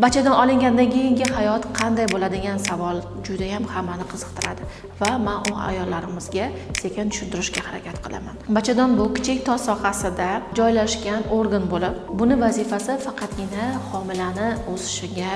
Bachadon olingandan keyingi hayot qanday bo'ladi degan savol juda ham hammani qiziqtiradi va men u ayollarimizga sekin tushuntirishga harakat qilaman. Bachadon bu kichik tos sohasida joylashgan organ bo'lib, buni vazifasi faqatgina homilani o'sishiga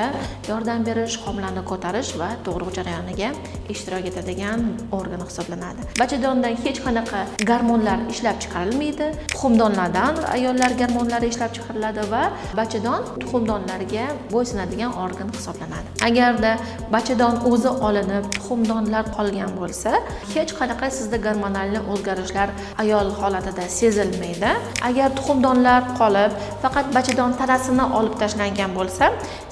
yordam berish, homilani ko'tarish va tug'ruq jarayoniga ishtirok etadigan organ hisoblanadi. Bachadondan hech qanaqa gormonlar ishlab chiqarilmaydi. Tuxumdonlardan ayollar gormonlari ishlab chiqariladi va bachadon tuxumdonlarga bo'ysunadigan organ hisoblanadi. Agarda bachadon o'zi olinib, tuxumdonlar qolgan bo'lsa, hech qanaqa sizda gormonal o'zgarishlar ayol holatida sezilmaydi. Agar tuxumdonlar qolib, faqat bachadon tanasini olib tashlangan bo'lsa,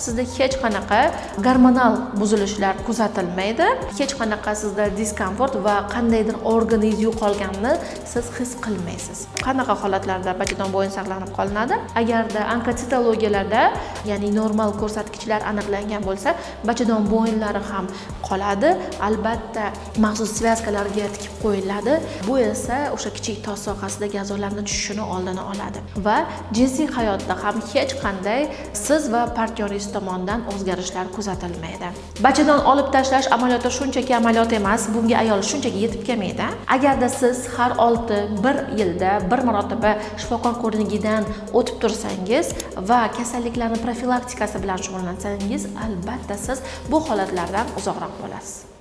sizda hech qanaqa gormonal buzilishlar kuzatilmaydi. Hech qanaqa sizda diskomfort va qandaydir organingiz yo'qolganini siz his qilmaysiz. Qanaqa holatlarda bachadon bo'yin saqlanib qolinadi? Agarda onkocitologiyalarda, ya'ni normal ko'rsatkichlar aniqlangan bo'lsa, bachadon bo'yinlari ham qoladi. Albatta, maxsus svязкаларga tikib qo'yiladi. Bu esa o'sha kichik tos sohasidagi a'zolarning tushishini oldini oladi va jinsiy hayotda ham hech qanday siz va partnyoringiz tomonidan o'zgarishlar kuzatilmaydi. Bachadon olib tashlash amaliyoti shunchaki amaliyot emas, bunga ayol shunchaki yetib kelmaydi. Agarda siz har 1 yilda bir marotaba shifokor ko'rigidan o'tib tursangiz va kasalliklarning profilaktikasi bilan shug'ullansangiz, albatta siz bu holatlardan uzoqroq bo'lasiz.